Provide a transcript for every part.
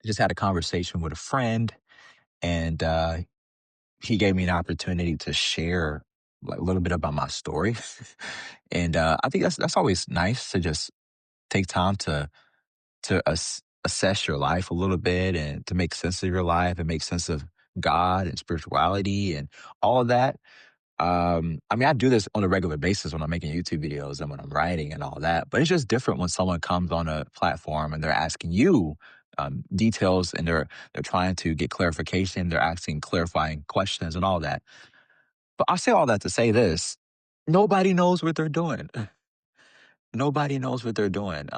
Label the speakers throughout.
Speaker 1: I just had a conversation with a friend, and he gave me an opportunity to share like a little bit about my story. And I think that's always nice to just take time to assess your life a little bit and to make sense of your life and make sense of God and spirituality and all of that. I mean, I do this on a regular basis when I'm making YouTube videos and when I'm writing and all that, but it's just different when someone comes on a platform and they're asking you details and they're trying to get clarification. They're asking clarifying questions and all that. But I say all that to say this: nobody knows what they're doing. Nobody knows what they're doing.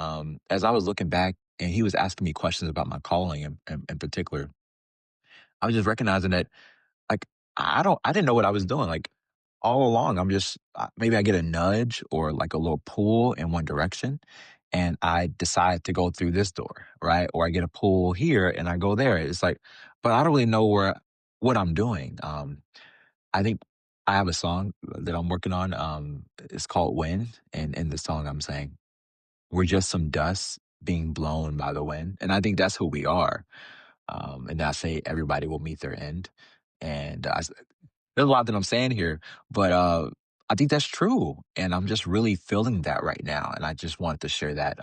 Speaker 1: As I was looking back, and he was asking me questions about my calling in particular, I was just recognizing that like, I didn't know what I was doing, like, all along, I'm just maybe I get a nudge or, like, a little pull in one direction, and I decide to go through this door, right? Or I get a pull here and I go there. It's like, but I don't really know what I'm doing. I think I have a song that I'm working on, it's called "Wind," and in the song, I'm saying, "We're just some dust being blown by the wind," and I think that's who we are. And I say everybody will meet their end, and there's a lot that I'm saying here, but I think that's true, and I'm just really feeling that right now, and I just wanted to share that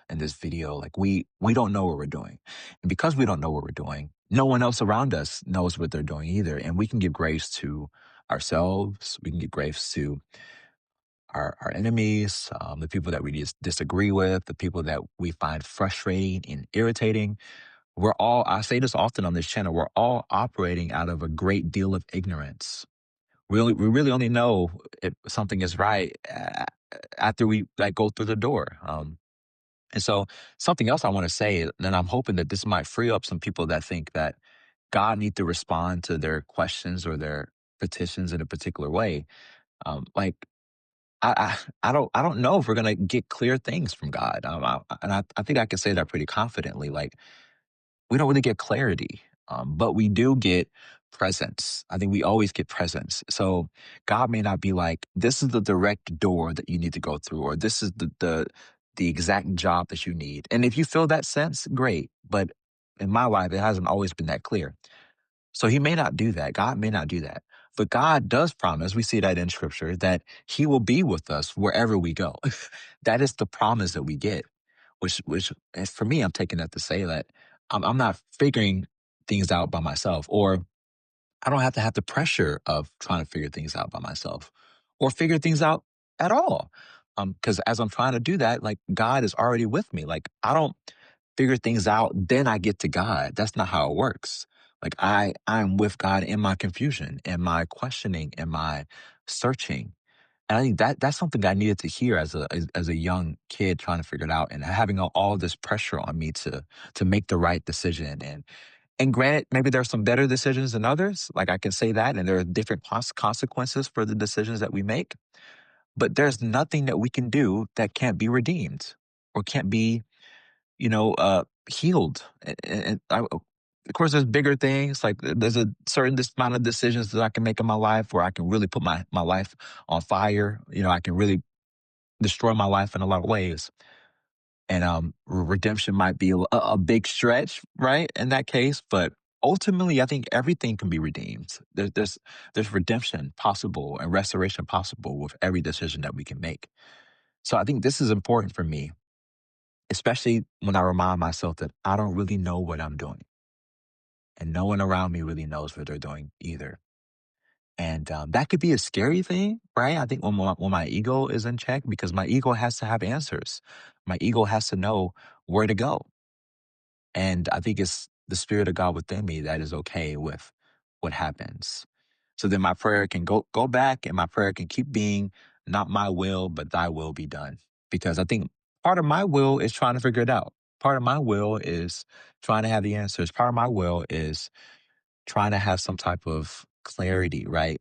Speaker 1: in this video. Like we don't know what we're doing, and because we don't know what we're doing, no one else around us knows what they're doing either, and we can give grace to ourselves. We can give grace to our enemies, the people that we disagree with, the people that we find frustrating and irritating. We're all, I say this often on this channel, we're all operating out of a great deal of ignorance. We really only know if something is right after we like go through the door. And so something else I want to say, and I'm hoping that this might free up some people that think that God need to respond to their questions or their petitions in a particular way. Like I don't know if we're gonna get clear things from God. I think I can say that pretty confidently. Like we don't really get clarity, but we do get presence. I think we always get presence. So God may not be like, this is the direct door that you need to go through, or this is the exact job that you need. And if you feel that sense, great. But in my life, it hasn't always been that clear. So he may not do that. God may not do that. But God does promise, we see that in scripture, that he will be with us wherever we go. That is the promise that we get, which for me, I'm taking that to say that I'm not figuring things out by myself, or I don't have to have the pressure of trying to figure things out by myself or figure things out at all. Because as I'm trying to do that, like God is already with me. Like I don't figure things out, then I get to God. That's not how it works. Like I'm with God in my confusion, in my questioning, in my searching. And I think that's something that I needed to hear as a young kid trying to figure it out and having all this pressure on me to make the right decision. And granted, maybe there are some better decisions than others. Like I can say that, and there are different consequences for the decisions that we make. But there's nothing that we can do that can't be redeemed or can't be, healed. Of course, there's bigger things. Like there's a certain amount of decisions that I can make in my life where I can really put my life on fire. I can really destroy my life in a lot of ways. And redemption might be a big stretch, right? In that case, but ultimately, I think everything can be redeemed. There's redemption possible and restoration possible with every decision that we can make. So I think this is important for me, especially when I remind myself that I don't really know what I'm doing, and no one around me really knows what they're doing either. And that could be a scary thing, right? I think when my ego is in check, because my ego has to have answers. My ego has to know where to go. And I think it's the spirit of God within me that is okay with what happens. So then my prayer can go back, and my prayer can keep being not my will, but thy will be done. Because I think part of my will is trying to figure it out. Part of my will is trying to have the answers. Part of my will is trying to have some type of clarity, right?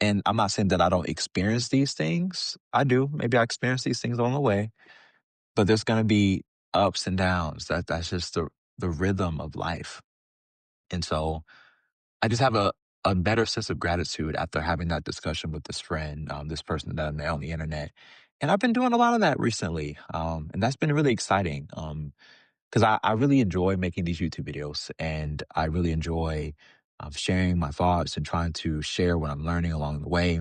Speaker 1: And I'm not saying that I don't experience these things. I do. Maybe I experience these things on the way, but there's going to be ups and downs. That's just the rhythm of life. And so I just have a better sense of gratitude after having that discussion with this friend, this person that I met on the internet. And I've been doing a lot of that recently. And that's been really exciting. because I really enjoy making these YouTube videos, and I really enjoy sharing my thoughts and trying to share what I'm learning along the way.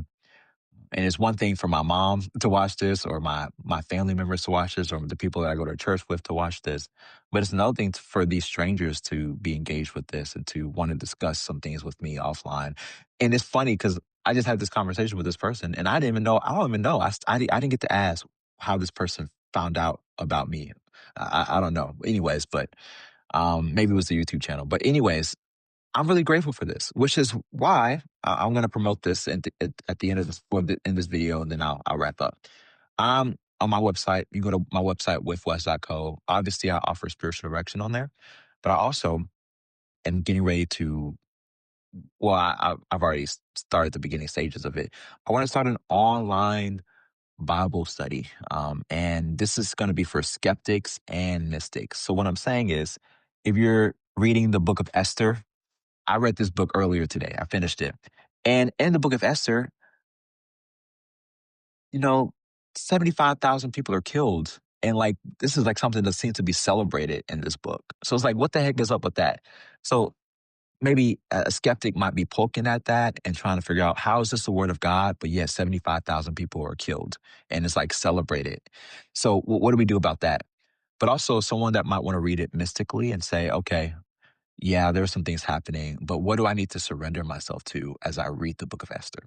Speaker 1: And it's one thing for my mom to watch this, or my family members to watch this, or the people that I go to church with to watch this. But it's another thing for these strangers to be engaged with this and to want to discuss some things with me offline. And it's funny because I just had this conversation with this person, and I didn't even know. I don't even know. I didn't get to ask how this person found out about me. I don't know. Anyways, but maybe it was the YouTube channel. But anyways, I'm really grateful for this, which is why I'm going to promote this at the end of this in this video, and then I'll wrap up. On my website, you go to my website withwest.co. Obviously, I offer spiritual direction on there, but I also am getting ready to. Well, I've already started the beginning stages of it. I want to start an online Bible study, and this is going to be for skeptics and mystics. So what I'm saying is, if you're reading the book of Esther, I read this book earlier today. I finished it. And in the book of Esther, you know, 75,000 people are killed. And like, this is like something that seems to be celebrated in this book. So it's like, what the heck is up with that? So maybe a skeptic might be poking at that and trying to figure out how is this the word of God? But yet 75,000 people are killed and it's like celebrated. So what do we do about that? But also someone that might want to read it mystically and say, okay, yeah, there are some things happening, but what do I need to surrender myself to as I read the book of Esther?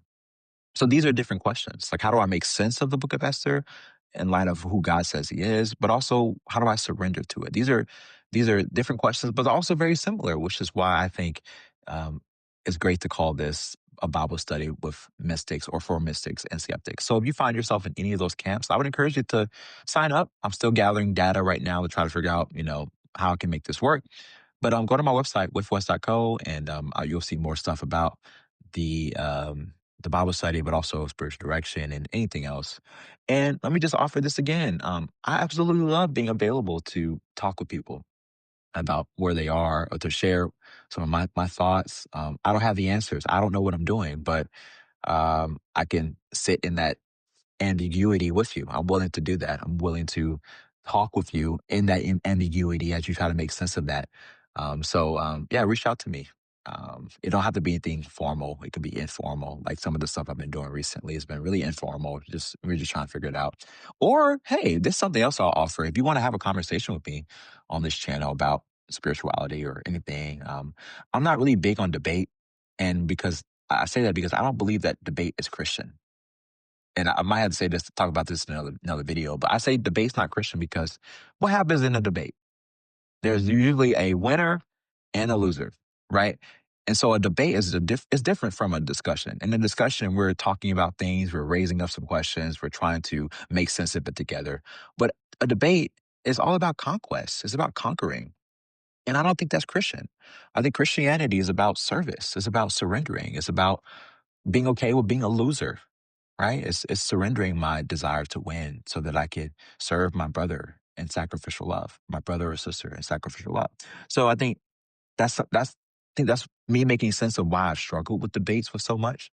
Speaker 1: So these are different questions. Like, how do I make sense of the book of Esther in light of who God says he is? But also, how do I surrender to it? These are different questions, but also very similar, which is why I think um, it's great to call this a Bible study with mystics or for mystics and skeptics. So if you find yourself in any of those camps, I would encourage you to sign up. I'm still gathering data right now to try to figure out, how I can make this work. But go to my website, withwest.co, and you'll see more stuff about the the Bible study, but also spiritual direction and anything else. And let me just offer this again. I absolutely love being available to talk with people about where they are or to share some of my thoughts. I don't have the answers. I don't know what I'm doing, but I can sit in that ambiguity with you. I'm willing to do that. I'm willing to talk with you in that ambiguity as you try to make sense of that. Yeah, reach out to me. It don't have to be anything formal. It could be informal. Like some of the stuff I've been doing recently has been really informal. We're just trying to figure it out. Or hey, there's something else I'll offer. If you want to have a conversation with me on this channel about spirituality or anything, I'm not really big on debate, and because I say that because I don't believe that debate is Christian. And I might have to say this, talk about this in another video, but I say debate's not Christian because what happens in a debate? There's usually a winner and a loser, right? And so a debate is different from a discussion. In a discussion, we're talking about things, we're raising up some questions, we're trying to make sense of it together. But a debate is all about conquest. It's about conquering. And I don't think that's Christian. I think Christianity is about service. It's about surrendering. It's about being okay with being a loser, right? It's surrendering my desire to win so that I could serve my brother in sacrificial love, my brother or sister in sacrificial love. So I think that's me making sense of why I've struggled with debates for so much.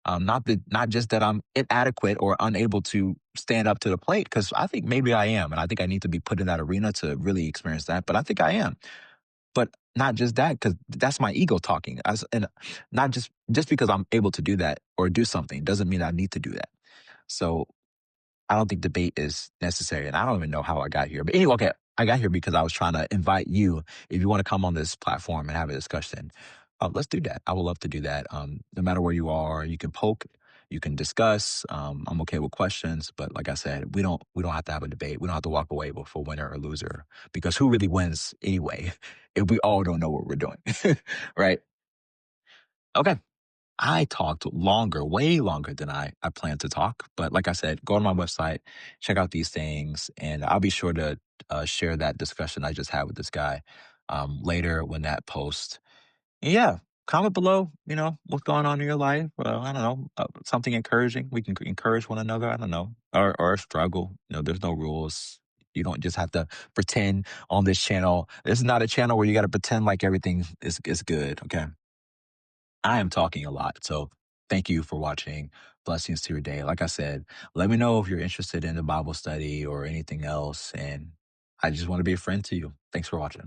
Speaker 1: Not just that I'm inadequate or unable to stand up to the plate, because I think maybe I am, and I think I need to be put in that arena to really experience that. But I think I am. But not just that, because that's my ego talking. And not just because I'm able to do that or do something doesn't mean I need to do that. So I don't think debate is necessary, and I don't even know how I got here. But anyway, okay, I got here because I was trying to invite you. If you want to come on this platform and have a discussion, let's do that. I would love to do that. No matter where you are, you can poke, you can discuss. I'm okay with questions, but like I said, we don't have to have a debate. We don't have to walk away with a winner or loser, because who really wins anyway if we all don't know what we're doing, right? Okay. I talked longer, way longer than I planned to talk. But like I said, go on my website, check out these things, and I'll be sure to share that discussion I just had with this guy later when that post. And yeah, comment below, what's going on in your life. I don't know, something encouraging. We can encourage one another. I don't know, or a struggle. There's no rules. You don't just have to pretend on this channel. This is not a channel where you got to pretend like everything is good. Okay. I am talking a lot. So thank you for watching. Blessings to your day. Like I said, let me know if you're interested in the Bible study or anything else. And I just want to be a friend to you. Thanks for watching.